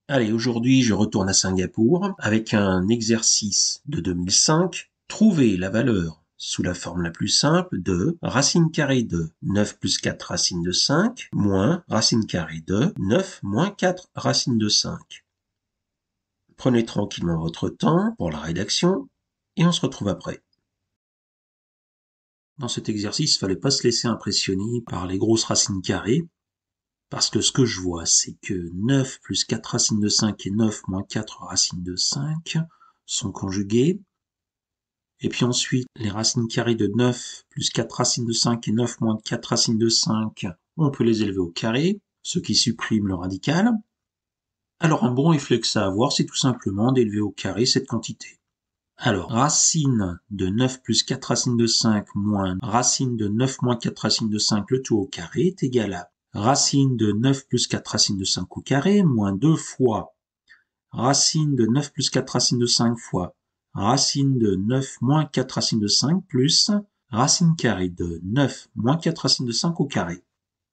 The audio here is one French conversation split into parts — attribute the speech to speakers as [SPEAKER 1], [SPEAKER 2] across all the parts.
[SPEAKER 1] Allez, aujourd'hui, je retourne à Singapour avec un exercice de 2005. Trouver la valeur sous la forme la plus simple de racine carrée de 9 plus 4 racine de 5 moins racine carrée de 9 moins 4 racine de 5. Prenez tranquillement votre temps pour la rédaction et on se retrouve après. Dans cet exercice, il fallait pas se laisser impressionner par les grosses racines carrées. Parce que ce que je vois, c'est que 9 plus 4 racines de 5 et 9 moins 4 racines de 5 sont conjuguées. Et puis ensuite, les racines carrées de 9 plus 4 racines de 5 et 9 moins 4 racines de 5, on peut les élever au carré, ce qui supprime le radical. Alors un bon réflexe à avoir, c'est tout simplement d'élever au carré cette quantité. Alors, racine de 9 plus 4 racines de 5 moins racine de 9 moins 4 racines de 5, le tout au carré, est égal à racine de 9 plus 4 racines de 5 au carré, moins 2 fois racine de 9 plus 4 racines de 5 fois racine de 9 moins 4 racines de 5 plus racine carrée de 9 moins 4 racines de 5 au carré.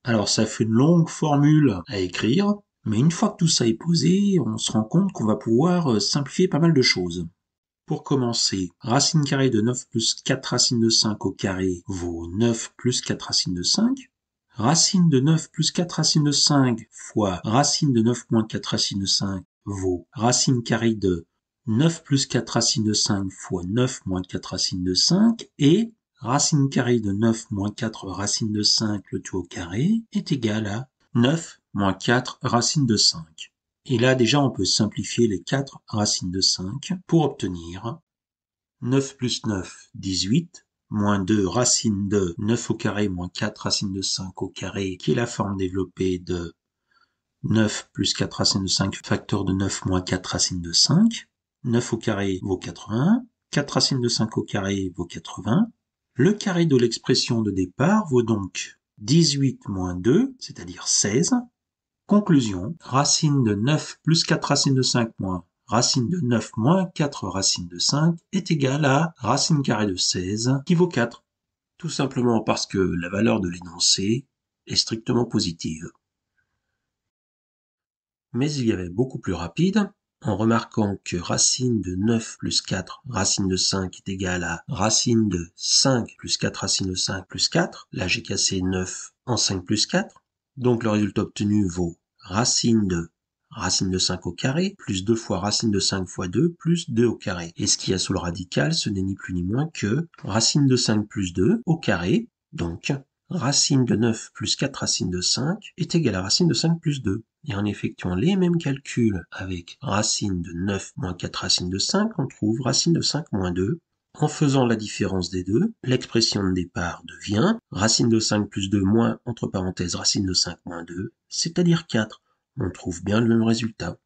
[SPEAKER 1] Alors ça fait une longue formule à écrire, mais une fois que tout ça est posé, on se rend compte qu'on va pouvoir simplifier pas mal de choses. Pour commencer, racine carrée de 9 plus 4 racines de 5 au carré vaut 9 plus 4 racines de 5. Racine de 9 plus 4 racines de 5 fois racine de 9 moins 4 racines de 5 vaut racine carrée de 9 plus 4 racines de 5 fois 9 moins 4 racines de 5 et racine carrée de 9 moins 4 racines de 5 le tout au carré est égal à 9 moins 4 racines de 5. Et là, déjà, on peut simplifier les 4 racines de 5 pour obtenir 9 plus 9, 18, moins 2 racine de 9 au carré moins 4 racine de 5 au carré, qui est la forme développée de 9 plus 4 racine de 5, facteur de 9 moins 4 racine de 5. 9 au carré vaut 80, 4 racines de 5 au carré vaut 80. Le carré de l'expression de départ vaut donc 18 moins 2, c'est-à-dire 16. Conclusion, racine de 9 plus 4 racine de 5 moins racine de 9 moins 4 racine de 5 est égale à racine carrée de 16 qui vaut 4. Tout simplement parce que la valeur de l'énoncé est strictement positive. Mais il y avait beaucoup plus rapide, en remarquant que racine de 9 plus 4 racine de 5 est égale à racine de 5 plus 4 racine de 5 plus 4. Là, j'ai cassé 9 en 5 plus 4. Donc le résultat obtenu vaut racine de 5 au carré, plus 2 fois racine de 5 fois 2, plus 2 au carré. Et ce qu'il y a sous le radical, ce n'est ni plus ni moins que racine de 5 plus 2 au carré, donc racine de 9 plus 4 racine de 5 est égal à racine de 5 plus 2. Et en effectuant les mêmes calculs avec racine de 9 moins 4 racine de 5, on trouve racine de 5 moins 2. En faisant la différence des deux, l'expression de départ devient racine de 5 plus 2 moins, entre parenthèses, racine de 5 moins 2, c'est-à-dire 4. On trouve bien le même résultat.